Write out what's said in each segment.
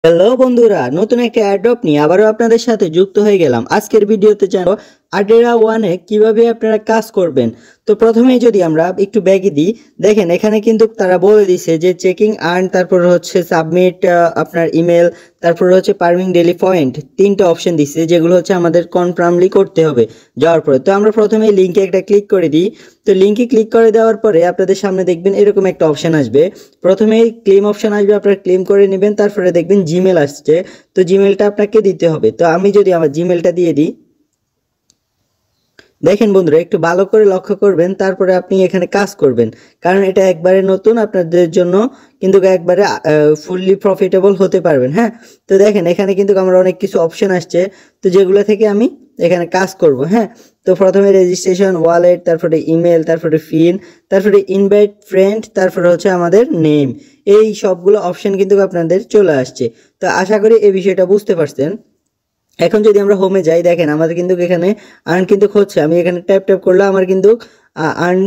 Hello বন্ধুরা, নতুন একটা অ্যাড্রপ নিয়ে আবারও আপনাদের সাথে যুক্ত হয়ে গেলাম। আজকের ভিডিওতে জানবো আড্রেরা ওয়ানে কিভাবে আপনারা কাজ করবেন। তো প্রথমেই যদি আমরা একটু ব্যাগে দিই, দেখেন এখানে কিন্তু তারা বলে দিছে যে চেকিং আর্ন, তারপর হচ্ছে সাবমিট আপনার ইমেল, তারপর হচ্ছে পারমিং ডেলি পয়েন্ট, তিনটা অপশন দিচ্ছে যেগুলো হচ্ছে আমাদের কনফার্মলি করতে হবে যাওয়ার পরে। তো আমরা প্রথমে লিঙ্কে একটা ক্লিক করে দিই। তো লিঙ্কে ক্লিক করে দেওয়ার পরে আপনাদের সামনে দেখবেন এরকম একটা অপশন আসবে। প্রথমেই ক্লেম অপশন আসবে, আপনারা ক্লেম করে নেবেন। তারপরে দেখবেন জিমেল আসছে, তো জিমেলটা আপনাকে দিতে হবে। তো আমি যদি আমার জিমেলটা দিয়ে দিই, দেখেন বন্ধুরা একটু ভালো করে লক্ষ্য করবেন, তারপরে আপনি এখানে কাজ করবেন, কারণ এটা একবারে নতুন আপনাদের জন্য, কিন্তু একবারে ফুললি প্রফিটেবল হতে পারবেন। হ্যাঁ, তো দেখেন এখানে কিন্তু আমার অনেক কিছু অপশন আসছে, তো যেগুলো থেকে আমি এখানে কাজ করব। হ্যাঁ, তো প্রথমে রেজিস্ট্রেশন, ওয়ালেট, তারপরে ইমেল, তারপরে ফিন, তারপরে ইনভাইট ফ্রেন্ড, তারপরে হচ্ছে আমাদের নেম, এই সবগুলো অপশন কিন্তু আপনাদের চলে আসছে। তো আশা করি এই বিষয়টা বুঝতে পারছেন। এখন যদি আমরা হোমে যাই, দেখেন আমাদের কিন্তু এখানে আর্ন কিন্তু হচ্ছে, আমি এখানে ট্যাপ ট্যাপ করলে আমার কিন্তু আর্ন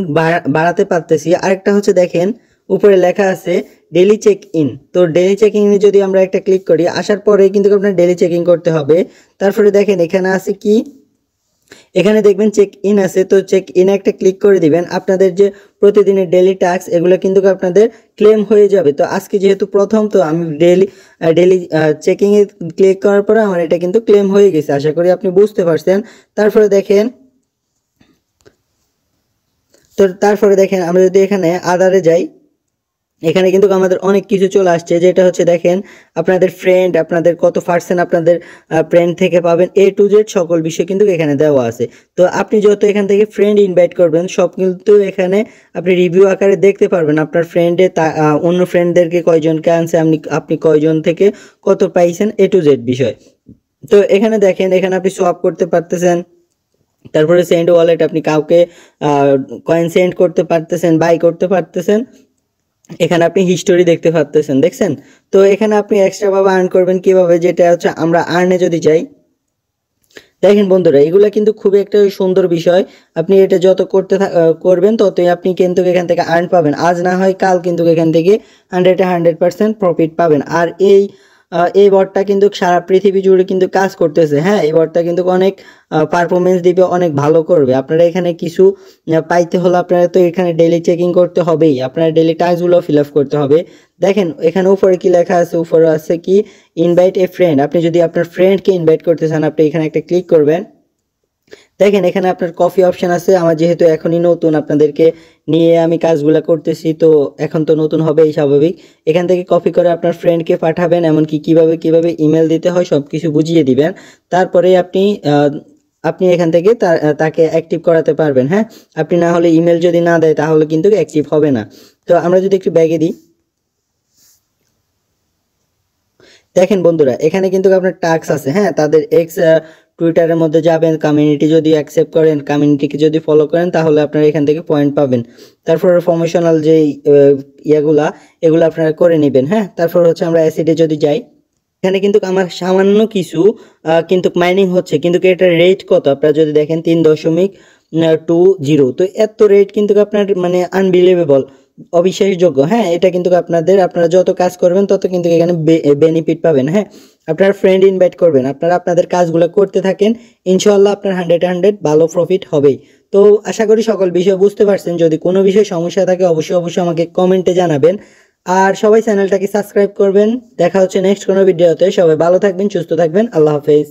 বাড়াতে পারতেছি। আরেকটা হচ্ছে দেখেন উপরে লেখা আছে ডেলি চেক ইন। তো ডেলি চেকিং এ যদি আমরা একটা ক্লিক করি, আসার পরে কিন্তু আপনার ডেলি চেকিং করতে হবে। তারপরে দেখেন এখানে আছে কি, এখানে দেখবেন চেক ইন আছে, তো চেক ইন একটা ক্লিক করে দিবেন। আপনাদের যে প্রতিদিনের ডেলি টাস্ক এগুলো কিন্তু আপনাদের ক্লেম হয়ে যাবে। তো আজকে যেহেতু প্রথম, তো আমি ডেলি চেকিংয়ে ক্লিক করার পরে আমার এটা কিন্তু ক্লেম হয়ে গেছে। আশা করি আপনি বুঝতে পারছেন। তারপরে দেখেন তারপরে দেখেন আমরা যদি এখানে আদারে যাই, এখানে কিন্তু আমাদের অনেক কিছু চলে আসছে, যেটা হচ্ছে দেখেন আপনাদের ফ্রেন্ড, আপনাদের কত পার্সেন্ট আপনাদের ফ্রেন্ড থেকে পাবেন, এ টু জেড সকল বিষয় কিন্তু এখানে দেওয়া আছে। তো আপনি যত এখান থেকে ফ্রেন্ড ইনভাইট করবেন সব কিন্তু এখানে আপনি রিভিউ আকারে দেখতে পারবেন। আপনার ফ্রেন্ডে অন্য ফ্রেন্ডদেরকে কয়জনকে আনছে, আপনি কয়জন থেকে কত পাইছেন, এ টু জেড বিষয়। তো এখানে দেখেন, এখানে আপনি সোয়াপ করতে পারতেছেন। তারপরে সেন্ড ওয়ালেট, আপনি কাউকে কয়েন সেন্ড করতে পারতেছেন, বাই করতে পারতেছেন। এখানে আপনি হিস্টোরি দেখতে পাচ্ছেন, দেখছেন। তো এখানে আপনি এক্সট্রা ভাবে আর্ন করবেন কিভাবে, যেটা হচ্ছে আমরা আর্নে যদি যাই, দেখেন বন্ধুরা এগুলা কিন্তু খুবই একটা সুন্দর বিষয়। আপনি এটা যত করবেন ততই আপনি কিন্তু এখান থেকে আর্ন পাবেন। আজ না হয় কাল কিন্তু এখান থেকে 100% প্রফিট পাবেন। আর এই বটটা কিন্তু সারা পৃথিবী জুড়ে কিন্তু কাজ করতেছে। হ্যাঁ, এই বটটা কিন্তু অনেক পারফরমেন্স দিবে, অনেক ভালো করবে। আপনারা এখানে কিছু পাইতে হলে আপনারা তো এখানে ডেলি চেকিং করতে হবেই, আপনারা ডেলি টাস্কগুলো ফিল আপ করতে হবে। দেখেন এখানে উপরে কি লেখা আছে, উপরে আছে কি ইনভাইট এ ফ্রেন্ড। আপনি যদি আপনার ফ্রেন্ডকে ইনভাইট করতে চান, আপনি এখানে একটা ক্লিক করবেন। দেখেন এখানে আপনার কফি অপশন আছে। আমার যেহেতু এখনই নতুন, আপনাদেরকে নিয়ে আমি কাজগুলো করতেছি, তো এখন তো নতুন হবেই স্বাভাবিক। এখান থেকে কপি করে আপনার ফ্রেন্ডকে পাঠাবেন, এমনকি কিভাবে কিভাবে ইমেল দিতে হয় সব কিছু বুঝিয়ে দিবেন। তারপরে আপনি এখান থেকে তাকে অ্যাক্টিভ করাতে পারবেন। হ্যাঁ, আপনি না হলে ইমেল যদি না দেয় তাহলে কিন্তু অ্যাক্টিভ হবে না। তো আমরা যদি একটু ব্যাগে দিই, দেখেন বন্ধুরা এখানে কিন্তু আপনার টাস্ক আছে। হ্যাঁ, তাদের এক্স টুইটারের মধ্যে যাবেন, কমিউনিটি যদি অ্যাকসেপ্ট করেন, কমিউনিটিকে যদি ফলো করেন, তাহলে আপনারা এখান থেকে পয়েন্ট পাবেন। তারপর প্রমোশনাল যে ইয়েগুলা, এগুলো আপনারা করে নেবেন। হ্যাঁ, তারপর হচ্ছে আমরা অ্যাসিডে যদি যাই, এখানে কিন্তু আমার সামান্য কিছু কিন্তু মাইনিং হচ্ছে, কিন্তু এটার রেট কত আপনারা যদি দেখেন 3.20। তো এত রেট কিন্তু আপনার মানে আনবিলিভেবল, অবিশ্বাসযোগ্য। হ্যাঁ, এটা কিন্তু আপনারা যত কাজ করবেন তত কিন্তু এখানে বেনিফিট পাবেন। হ্যাঁ, আপনার ফ্রেন্ড ইনভাইট করবেন, আপনারা আপনাদের কাজগুলো করতে থাকেন, ইনশাল্লাহ আপনার 100 ভালো প্রফিট হবেই। তো আশা করি সকল বিষয় বুঝতে পারছেন। যদি কোনো বিষয়ে সমস্যা থাকে অবশ্যই অবশ্যই আমাকে কমেন্টে জানাবেন। আর সবাই চ্যানেলটাকে সাবস্ক্রাইব করবেন। দেখা হচ্ছে নেক্সট কোনো ভিডিওতে। সবাই ভালো থাকবেন, সুস্থ থাকবেন। আল্লাহ হাফেজ।